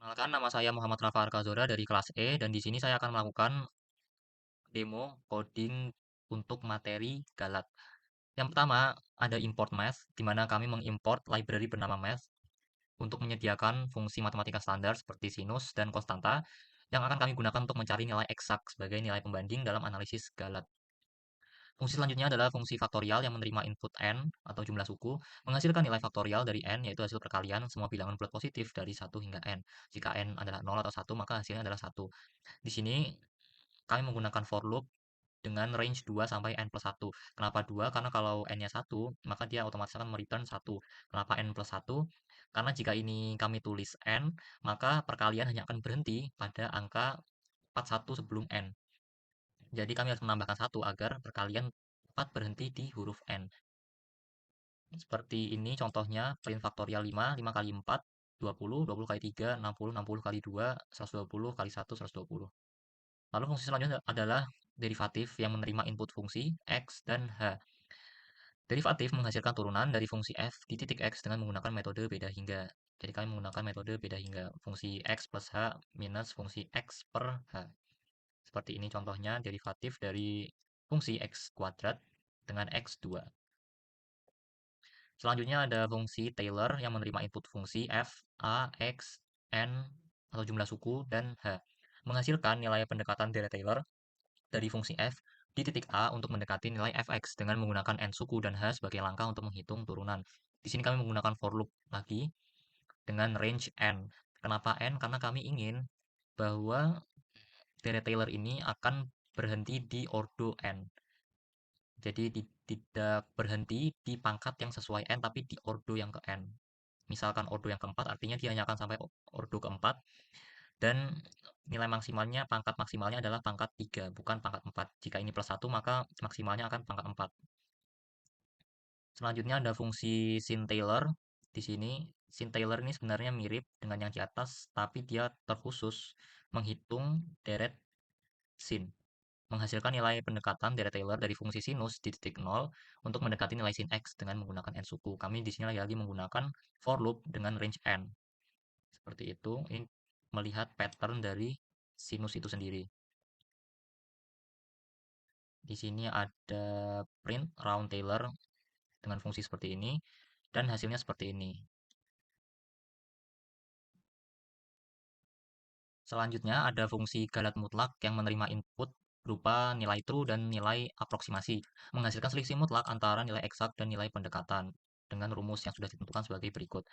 Perkenalkan, nama saya Muhammad Rafa Arkazora dari kelas E dan di sini saya akan melakukan demo coding untuk materi Galat. Yang pertama ada import math, di mana kami mengimport library bernama math untuk menyediakan fungsi matematika standar seperti sinus dan konstanta yang akan kami gunakan untuk mencari nilai eksak sebagai nilai pembanding dalam analisis Galat. Fungsi selanjutnya adalah fungsi faktorial yang menerima input n atau jumlah suku, menghasilkan nilai faktorial dari n yaitu hasil perkalian semua bilangan bulat positif dari 1 hingga n. Jika n adalah 0 atau 1, maka hasilnya adalah 1. Di sini kami menggunakan for loop dengan range 2 sampai n plus 1. Kenapa 2? Karena kalau n-nya 1, maka dia otomatis akan mereturn 1. Kenapa n plus 1? Karena jika ini kami tulis n, maka perkalian hanya akan berhenti pada angka 41 sebelum n. Jadi kami harus menambahkan 1 agar perkalian tepat berhenti di huruf n. Seperti ini contohnya, print faktorial 5, 5 kali 4, 20, 20 kali 3, 60, 60 kali 2, 120 kali 1, 120. Lalu fungsi selanjutnya adalah derivatif yang menerima input fungsi x dan h. Derivatif menghasilkan turunan dari fungsi f di titik x dengan menggunakan metode beda hingga. Jadi kami menggunakan metode beda hingga, fungsi x plus h minus fungsi x per h. Seperti ini contohnya derivatif dari fungsi x kuadrat dengan x2. Selanjutnya ada fungsi Taylor yang menerima input fungsi f, a, x, n, atau jumlah suku, dan h. Menghasilkan nilai pendekatan dari Taylor dari fungsi f di titik A untuk mendekati nilai fx dengan menggunakan n suku dan h sebagai langkah untuk menghitung turunan. Di sini kami menggunakan for loop lagi dengan range n. Kenapa n? Karena kami ingin bahwa dari Taylor ini akan berhenti di ordo n. Jadi tidak berhenti di pangkat yang sesuai n, tapi di ordo yang ke n. Misalkan ordo yang keempat, artinya dia hanya akan sampai ordo keempat, dan nilai maksimalnya, pangkat maksimalnya adalah pangkat 3, bukan pangkat 4. Jika ini plus 1, maka maksimalnya akan pangkat 4. Selanjutnya ada fungsi sin Taylor. Di sini, sin Taylor ini sebenarnya mirip dengan yang di atas, tapi dia terkhusus menghitung deret sin. Menghasilkan nilai pendekatan deret Taylor dari fungsi sinus di titik 0 untuk mendekati nilai sin x dengan menggunakan n suku. Kami di sini lagi-lagi menggunakan for loop dengan range n. Seperti itu, ini melihat pattern dari sinus itu sendiri. Di sini ada print round Taylor dengan fungsi seperti ini, dan hasilnya seperti ini. Selanjutnya ada fungsi galat mutlak yang menerima input berupa nilai true dan nilai aproksimasi, menghasilkan selisih mutlak antara nilai eksak dan nilai pendekatan dengan rumus yang sudah ditentukan sebagai berikut.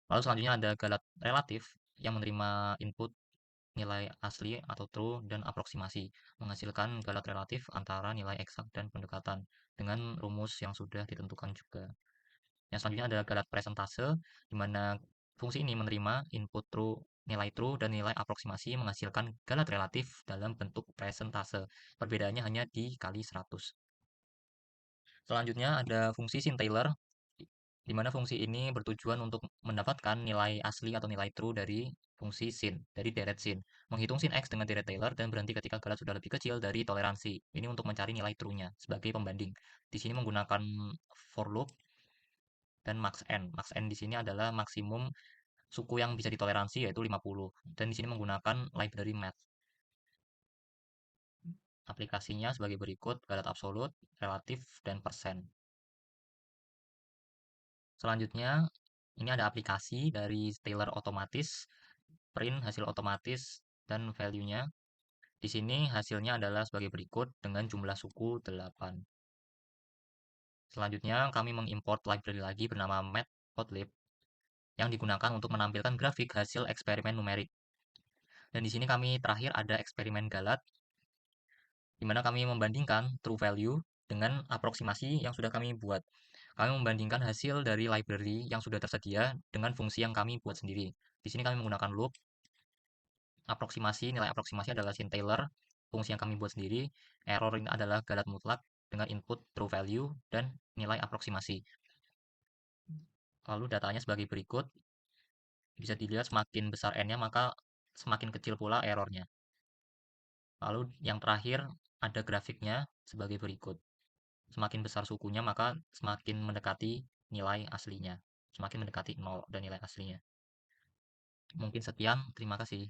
Lalu selanjutnya ada galat relatif yang menerima input nilai asli atau true dan aproksimasi, menghasilkan galat relatif antara nilai eksak dan pendekatan dengan rumus yang sudah ditentukan juga. Yang selanjutnya adalah galat presentase, di mana fungsi ini menerima input true, nilai true, dan nilai aproksimasi menghasilkan galat relatif dalam bentuk presentase. Perbedaannya hanya dikali 100. Selanjutnya ada fungsi sin Taylor, di mana fungsi ini bertujuan untuk mendapatkan nilai asli atau nilai true dari fungsi sin, dari deret sin. Menghitung sin x dengan deret Taylor dan berhenti ketika galat sudah lebih kecil dari toleransi. Ini untuk mencari nilai true-nya sebagai pembanding. Di sini menggunakan for loop dan max n. Max n di sini adalah maksimum suku yang bisa ditoleransi yaitu 50. Dan di sini menggunakan library math. Aplikasinya sebagai berikut, galat absolut, relatif, dan persen. Selanjutnya, ini ada aplikasi dari Taylor otomatis, print hasil otomatis, dan value-nya. Di sini hasilnya adalah sebagai berikut dengan jumlah suku 8. Selanjutnya, kami mengimport library lagi bernama matplotlib yang digunakan untuk menampilkan grafik hasil eksperimen numerik. Dan di sini kami terakhir ada eksperimen galat, di mana kami membandingkan true value dengan aproksimasi yang sudah kami buat. Kami membandingkan hasil dari library yang sudah tersedia dengan fungsi yang kami buat sendiri. Di sini kami menggunakan loop, aproksimasi, nilai aproksimasi adalah sin Taylor, fungsi yang kami buat sendiri, error ini adalah galat mutlak dengan input true value dan nilai aproksimasi. Lalu datanya sebagai berikut, bisa dilihat semakin besar n-nya maka semakin kecil pula errornya. Lalu yang terakhir ada grafiknya sebagai berikut. Semakin besar sukunya maka semakin mendekati nilai aslinya. Semakin mendekati 0 dan nilai aslinya. Mungkin sekian, terima kasih.